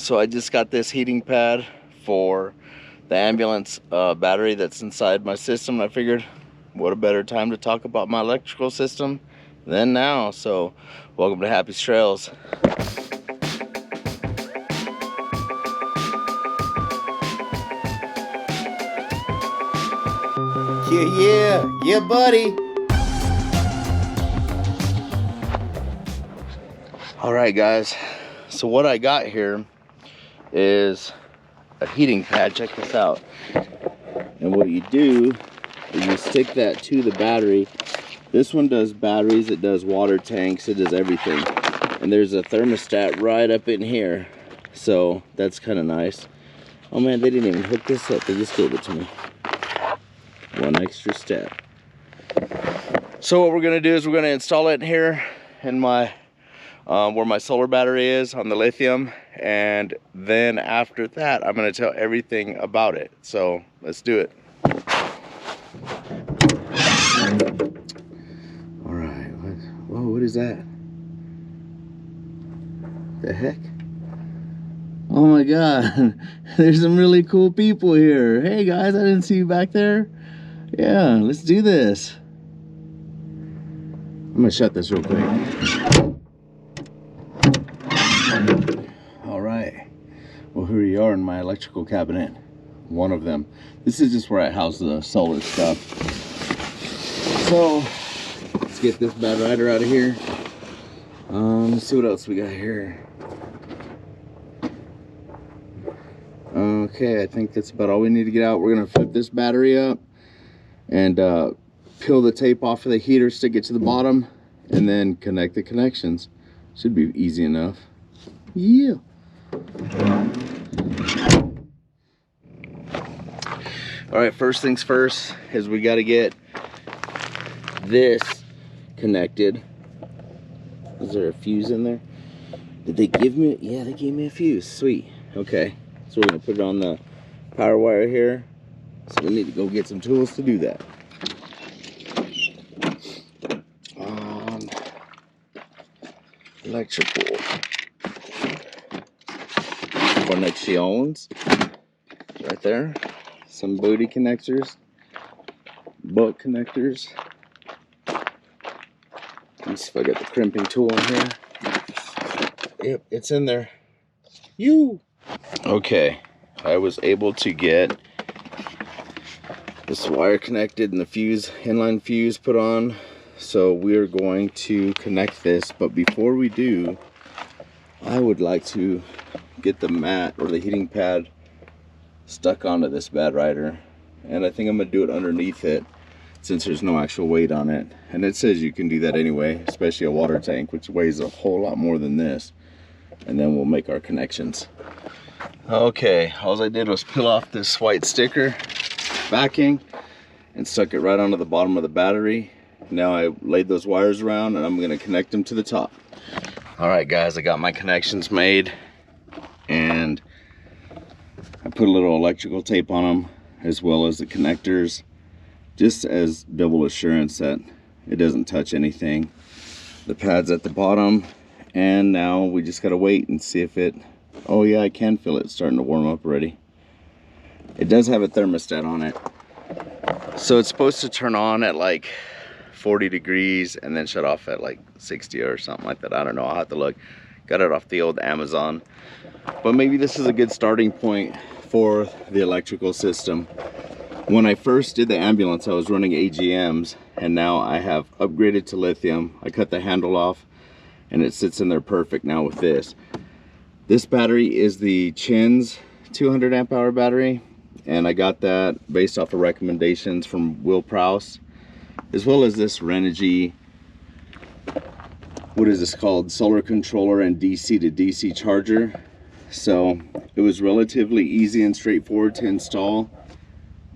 So I just got this heating pad for the ambulance battery that's inside my system. I figured what a better time to talk about my electrical system than now. So welcome to Happystrails. Yeah, buddy. All right, guys. So what I got here is a heating pad. Check this out. And what you do is you stick that to the battery. This one does batteries, it does water tanks, it does everything. And there's a thermostat right up in here. So that's kind of nice. Oh man, they didn't even hook this up. They just gave it to me. One extra step. So what we're gonna do is we're gonna install it in here in my where my solar battery is on the lithium, and then after that I'm going to tell everything about it. So let's do it. All right. Whoa, what is that? The heck? Oh my god. There's some really cool people here. Hey guys, I didn't see you back there. Yeah, let's do this. I'm gonna shut this real quick. All right, well, here you are in my electrical cabinet, one of them. This is just where I house the solar stuff. So let's get this bad rider out of here. Let's see what else we got here. Okay, I think that's about all we need to get out. We're gonna flip this battery up and peel the tape off of the heater, stick it to the bottom, and then connect the connections. Should be easy enough. Yeah. All right, first things first is we got to get this connected. Is there a fuse in there? Did they give me? Yeah, they gave me a fuse. Sweet. Okay, so we're gonna put it on the power wire here. So we need to go get some tools to do that. Electrical connections right there. Some booty connectors, butt connectors. Let's see if I got the crimping tool in here. Yep, it's in there. Okay, I was able to get this wire connected and the fuse, inline fuse put on. So we're going to connect this, but before we do, I would like to get the mat or the heating pad stuck onto this bad rider, and I think I'm gonna do it underneath it since there's no actual weight on it. And it says you can do that anyway, especially a water tank, which weighs a whole lot more than this. And then we'll make our connections. Okay, all I did was peel off this white sticker backing and stuck it right onto the bottom of the battery. Now I laid those wires around and I'm going to connect them to the top. All right guys, I got my connections made and I put a little electrical tape on them as well as the connectors, just as double assurance that it doesn't touch anything. The pad's at the bottom, and now we just got to wait and see if it, oh yeah, I can feel it starting to warm up already. It does have a thermostat on it, so it's supposed to turn on at like 40 degrees and then shut off at like 60 or something like that. I don't know, I'll have to look. Got it off the old Amazon, but maybe this is a good starting point for the electrical system. When I first did the ambulance, I was running AGMs, and now I have upgraded to lithium. I cut the handle off and it sits in there perfect now with this. This battery is the Chin's 200 amp hour battery, and I got that based off of recommendations from Will Prowse, as well as this Renogy, what is this called, solar controller and DC to DC charger. So it was relatively easy and straightforward to install,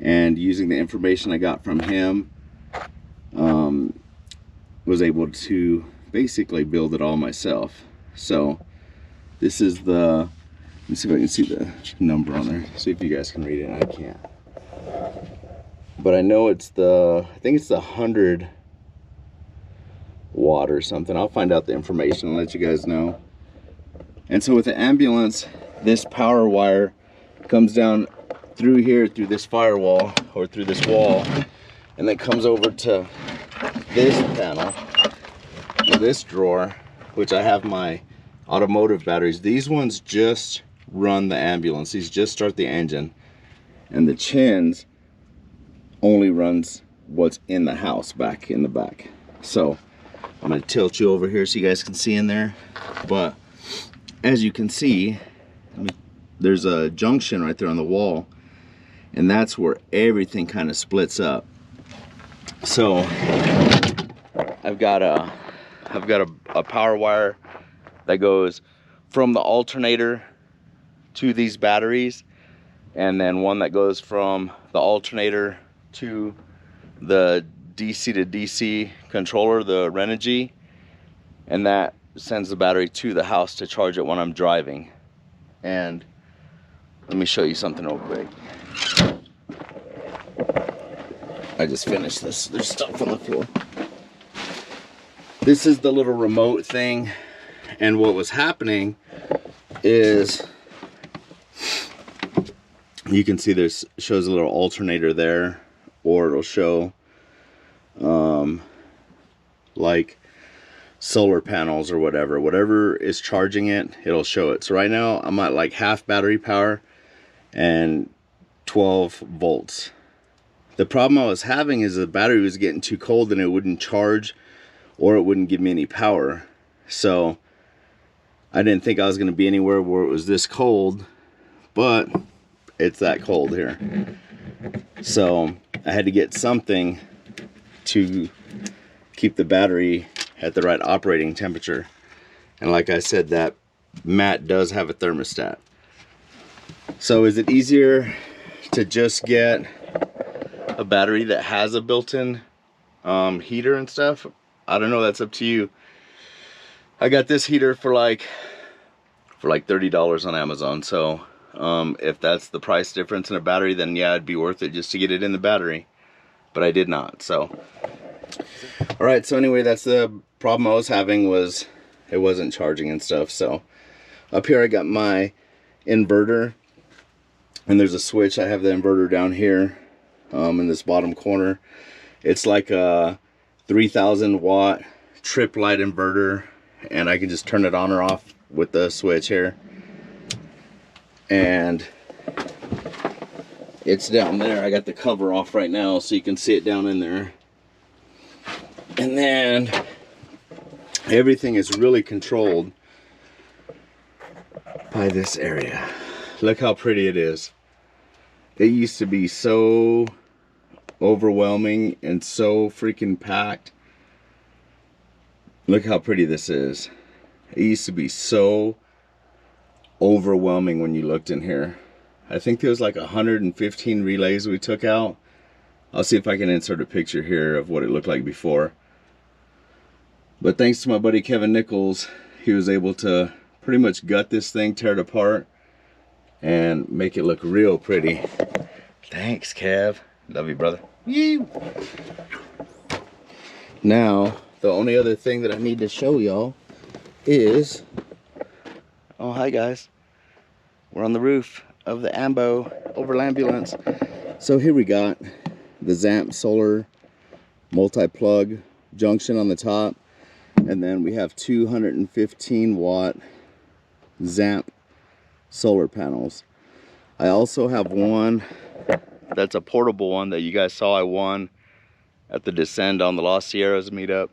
and using the information I got from him, was able to basically build it all myself. So this is the, let me see if I can see the number on there, see if you guys can read it. I can't, but I know it's the, I think it's the 100 watt or something. I'll find out the information and let you guys know. And so with the ambulance, this power wire comes down through here, through this firewall, or through this wall, and then comes over to this panel, or this drawer, which I have my automotive batteries. These ones just run the ambulance. These just start the engine. And the chins only runs what's in the house back in the back. So I'm going to tilt you over here so you guys can see in there. But as you can see, there's a junction right there on the wall, and that's where everything kind of splits up. So I've got a power wire that goes from the alternator to these batteries, and then one that goes from the alternator to the DC to DC controller, the Renogy, and that sends the battery to the house to charge it when I'm driving. And let me show you something real quick. I just finished this. There's stuff on the floor. This is the little remote thing, and what was happening is, you can see this shows a little alternator there, or it'll show like solar panels or whatever is charging it, it'll show it. So right now I'm at like half battery power and 12 volts. The problem I was having is the battery was getting too cold and it wouldn't charge, or it wouldn't give me any power. So I didn't think I was going to be anywhere where it was this cold, but it's that cold here. So I had to get something to keep the battery at the right operating temperature. And like I said, that mat does have a thermostat. So is it easier to just get a battery that has a built-in heater and stuff? I don't know, that's up to you. I got this heater for like $30 on Amazon. So if that's the price difference in a battery, then yeah, it'd be worth it just to get it in the battery. But I did not. So all right, so anyway, that's the problem I was having, was it wasn't charging and stuff. So up here I got my inverter, and there's a switch. I have the inverter down here in this bottom corner. It's like a 3000 watt trip light inverter, and I can just turn it on or off with the switch here. And it's down there. I got the cover off right now so you can see it down in there. And then everything is really controlled by this area. Look how pretty it is. It used to be so overwhelming and so freaking packed. Look how pretty this is. It used to be so overwhelming when you looked in here. I think there was like 115 relays we took out. I'll see if I can insert a picture here of what it looked like before. But thanks to my buddy Kevin Nichols, he was able to pretty much gut this thing, tear it apart, and make it look real pretty. Thanks, Kev. Love you, brother. Woo! Now, the only other thing that I need to show y'all is, oh, hi guys. We're on the roof of the Ambo Overlandbulance. So here we got the ZAMP solar multi-plug junction on the top, and then we have 215 watt ZAMP solar panels. I also have one that's a portable one that you guys saw I won at the Descend on the Lost Sierras meetup.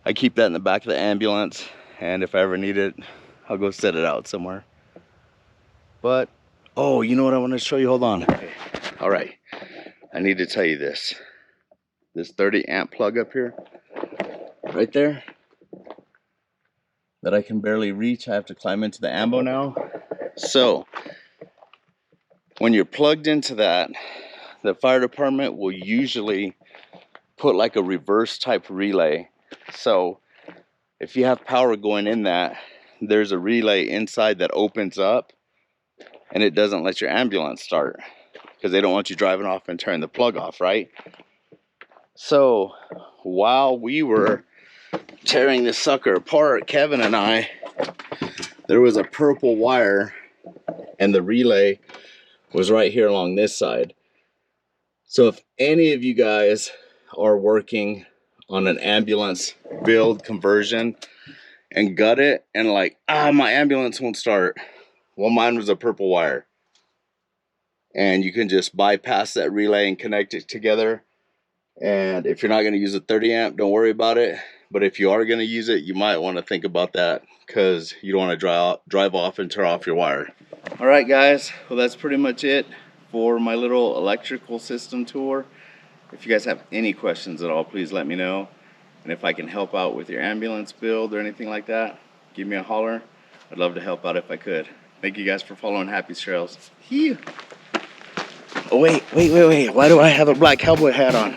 I keep that in the back of the ambulance, and if I ever need it, I'll go set it out somewhere. But oh, you know what I want to show you? Hold on. Okay. All right, I need to tell you this 30 amp plug up here, right there, that I can barely reach. I have to climb into the ambo now. So when you're plugged into that, the fire department will usually put like a reverse type relay. So if you have power going in that, there's a relay inside that opens up, and it doesn't let your ambulance start because they don't want you driving off and turn the plug off, right? So while we were tearing this sucker apart, Kevin and I, there was a purple wire and the relay was right here along this side. So if any of you guys are working on an ambulance build conversion and gut it and like, my ambulance won't start. Well, mine was a purple wire. And you can just bypass that relay and connect it together. And if you're not going to use a 30 amp, don't worry about it. But if you are going to use it, you might want to think about that, because you don't want to drive off and turn off your wire. All right, guys. Well, that's pretty much it for my little electrical system tour. If you guys have any questions at all, please let me know. And if I can help out with your ambulance build or anything like that, give me a holler. I'd love to help out if I could. Thank you guys for following Happy Trails. Oh, wait. Why do I have a black cowboy hat on?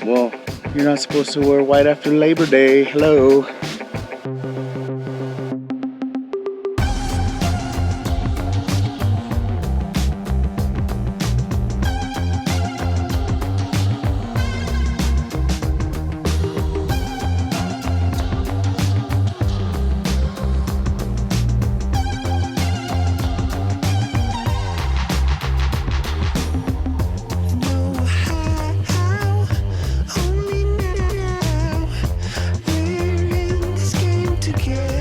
Well, you're not supposed to wear white after Labor Day. Hello. Together